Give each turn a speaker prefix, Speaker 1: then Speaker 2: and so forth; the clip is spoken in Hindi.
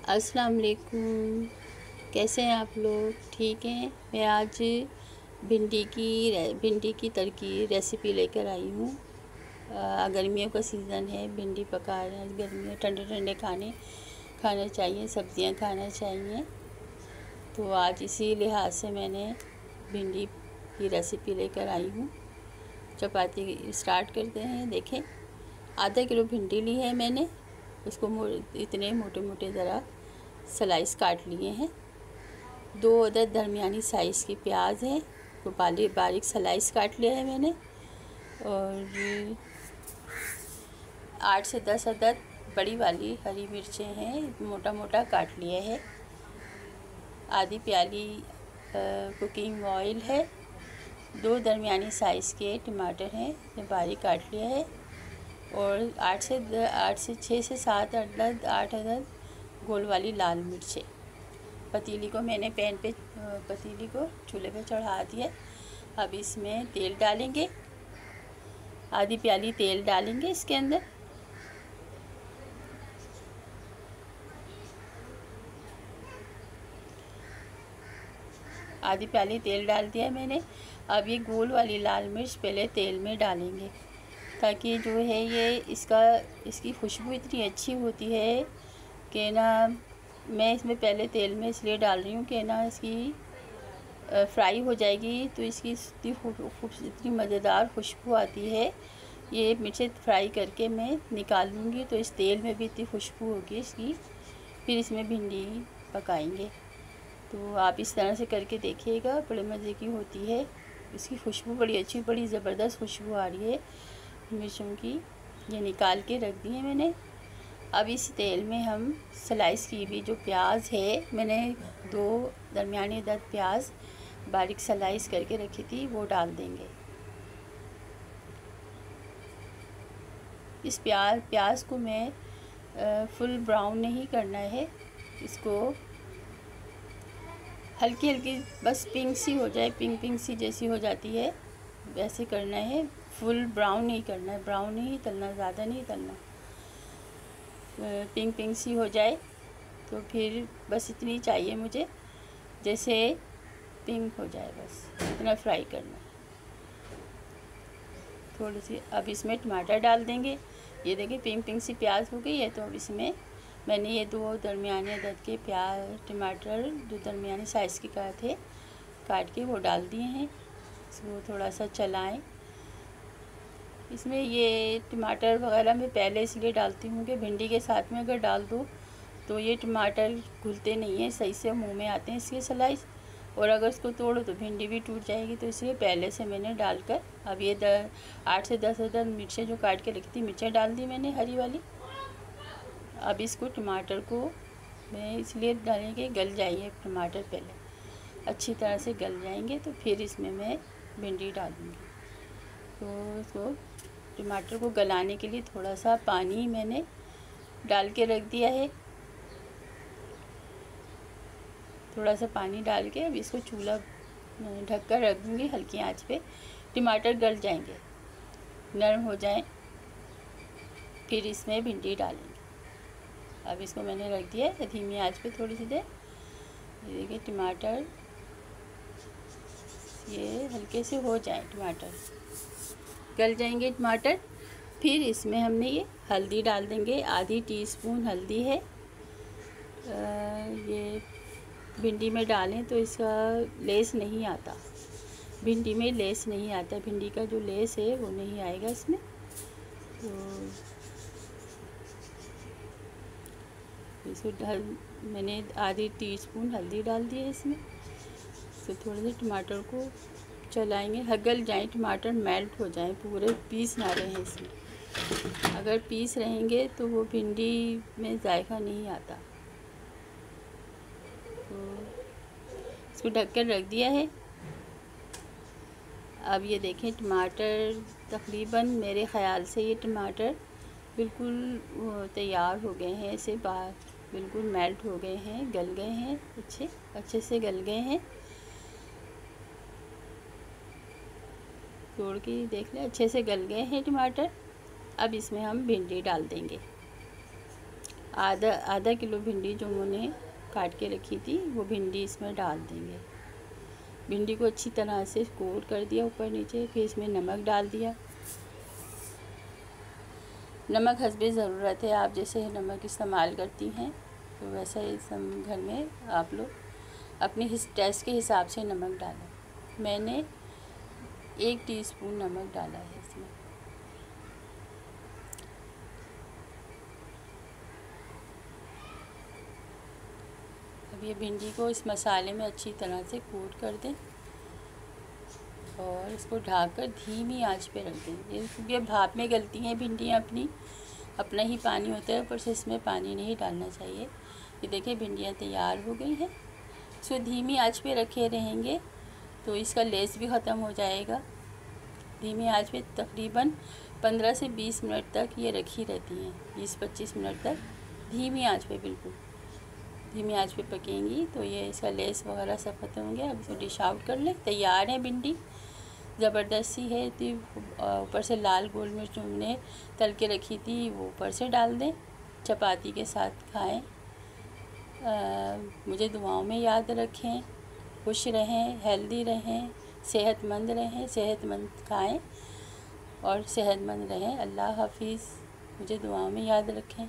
Speaker 1: अस्सलाम वालेकुम। कैसे हैं आप लोग? ठीक हैं। मैं आज भिंडी की तड़की रेसिपी लेकर आई हूँ। गर्मियों का सीज़न है, भिंडी पका रहे हैं। गर्मियों ठंडे ठंडे खाने चाहिए, सब्जियां खाना चाहिए। तो आज इसी लिहाज से मैंने भिंडी की रेसिपी लेकर आई हूँ। चपाती स्टार्ट करते हैं। देखें, आधा किलो भिंडी ली है मैंने। उसको इतने मोटे मोटे ज़रा स्लाइस काट लिए हैं। 2 अदद दरमियानी साइज़ की प्याज है, वो बारीक स्लाइस काट लिया है मैंने। और 8 से 10 अदद बड़ी वाली हरी मिर्चें हैं, मोटा मोटा काट लिए है। आधी प्याली कुकिंग ऑयल है। 2 दरमियानी साइज़ के टमाटर हैं, ये बारीक काट लिया है। और 8 से 6 से 7 अदद 8 अदद गोल वाली लाल मिर्चें। पतीली को चूल्हे पे चढ़ा दिया। अब इसमें तेल डालेंगे, आधी प्याली तेल डालेंगे इसके अंदर। आधी प्याली तेल डाल दिया मैंने। अब ये गोल वाली लाल मिर्च पहले तेल में डालेंगे, ताकि जो है ये इसकी खुशबू इतनी अच्छी होती है कि ना, मैं इसमें पहले तेल में इसलिए डाल रही हूँ कि ना इसकी फ्राई हो जाएगी तो इसकी इतनी मज़ेदार खुशबू आती है। ये मिर्चें फ्राई करके मैं निकाल लूँगी तो इस तेल में भी इतनी खुशबू होगी इसकी। फिर इसमें भिंडी पकाएंगे। तो आप इस तरह से करके देखिएगा, बड़े मज़े की होती है। इसकी खुशबू बड़ी अच्छी, बड़ी ज़बरदस्त खुशबू आ रही है मिर्चों की। ये निकाल के रख दी है मैंने। अब इस तेल में हम स्लाइस की भी जो प्याज है, मैंने 2 दरमियानी अदद प्याज बारीक स्लाइस करके रखी थी, वो डाल देंगे। इस प्याज को मैं फुल ब्राउन नहीं करना है, इसको हल्की हल्की बस पिंक सी हो जाए, पिंक सी जैसी हो जाती है वैसे करना है। फुल ब्राउन नहीं करना है, ब्राउन नहीं तलना, ज़्यादा नहीं तलना। पिंक सी हो जाए तो फिर बस इतनी चाहिए मुझे, जैसे पिंक हो जाए बस इतना फ्राई करना है। थोड़ी सी अब इसमें टमाटर डाल देंगे। ये देखिए पिंक सी प्याज हो गई है। तो अब इसमें मैंने ये 2 दरमियाने अदद के टमाटर 2 दरमियाने साइज़ के काट के वो डाल दिए हैं। इसको थोड़ा सा चलाएं। इसमें ये टमाटर वगैरह मैं पहले इसलिए डालती हूँ कि भिंडी के साथ में अगर डाल दूँ तो ये टमाटर घुलते नहीं हैं, सही से मुंह में आते हैं इसके स्लाइस। और अगर इसको तोड़ो तो भिंडी भी टूट जाएगी, तो इसलिए पहले से मैंने डालकर अब ये 8 से 10 अदद मिर्चें जो काट के रखी थी, मिर्चें डाल दी मैंने हरी वाली। अब इसको टमाटर को मैं इसलिए डालेंगे गल जाइए टमाटर, पहले अच्छी तरह से गल जाएंगे तो फिर इसमें मैं भिंडी डालूँगी। तो इसको टमाटर को गलाने के लिए थोड़ा सा पानी मैंने डाल के रख दिया है। थोड़ा सा पानी डाल के अब इसको चूल्हा ढक कर रख दूँगी हल्की आंच पे। टमाटर गल जाएंगे, नरम हो जाएं, फिर इसमें भिंडी डालेंगे। अब इसको मैंने रख दिया है धीमी आंच पे थोड़ी सी देर। ये देखिए टमाटर ये हल्के से हो जाए, टमाटर गल जाएंगे टमाटर। फिर इसमें हमने ये हल्दी डाल देंगे, आधी टीस्पून हल्दी है। ये भिंडी में डालें तो इसका लेस नहीं आता, भिंडी में लेस नहीं आता, भिंडी का जो लेस है वो नहीं आएगा इसमें। तो इसको मैंने आधी टीस्पून हल्दी डाल दी है इसमें। तो थोड़े से टमाटर को चलाएंगे, गल जाए टमाटर, मेल्ट हो जाए, पूरे पीस ना रहें इसमें। अगर पीस रहेंगे तो वो भिंडी में जायका नहीं आता। तो इसको ढक कर रख दिया है। अब ये देखें टमाटर तकरीबन मेरे ख़्याल से ये टमाटर बिल्कुल तैयार हो गए हैं, ऐसे बाहर बिल्कुल मेल्ट हो गए हैं, गल गए हैं, अच्छे से गल गए हैं। तोड़ के देख लें, अच्छे से गल गए हैं टमाटर। अब इसमें हम भिंडी डाल देंगे। आधा किलो भिंडी जो उन्होंने काट के रखी थी वो भिंडी इसमें डाल देंगे। भिंडी को अच्छी तरह से कोट कर दिया ऊपर नीचे। फिर इसमें नमक डाल दिया। नमक हस्बे ज़रूरत है, आप जैसे नमक इस्तेमाल करती हैं तो वैसा ही घर में आप लोग अपने टेस्ट के हिसाब से नमक डालें। मैंने 1 टीस्पून नमक डाला है इसमें। अब ये भिंडी को इस मसाले में अच्छी तरह से कोट कर दें और इसको ढककर धीमी आंच पे रख दें, क्योंकि भाप में गलती हैं भिंडियाँ अपना ही पानी होता है, ऊपर से इसमें पानी नहीं डालना चाहिए। ये देखिए भिंडियाँ तैयार हो गई हैं। इसको धीमी आंच पे रखे रहेंगे तो इसका लेस भी ख़त्म हो जाएगा। धीमी आंच पे तकरीबन 15 से 20 मिनट तक ये रखी रहती हैं, 20-25 मिनट तक धीमी आंच पे, बिल्कुल धीमी आंच पे पकेंगी तो ये इसका लेस वगैरह सब खत्म हो गया। अब इसको डिश आउट कर लें। तैयार है भिंडी, ज़बरदस्त सी है। तो ऊपर से लाल गोल मिर्च हमने तल के रखी थी वो ऊपर से डाल दें, चपाती के साथ खाएं। मुझे दुआओं में याद रखें। खुश रहें, हेल्दी रहें, सेहतमंद रहें, सेहतमंद खाएं और सेहतमंद रहें। अल्लाह हाफिज़। मुझे दुआओं में याद रखें।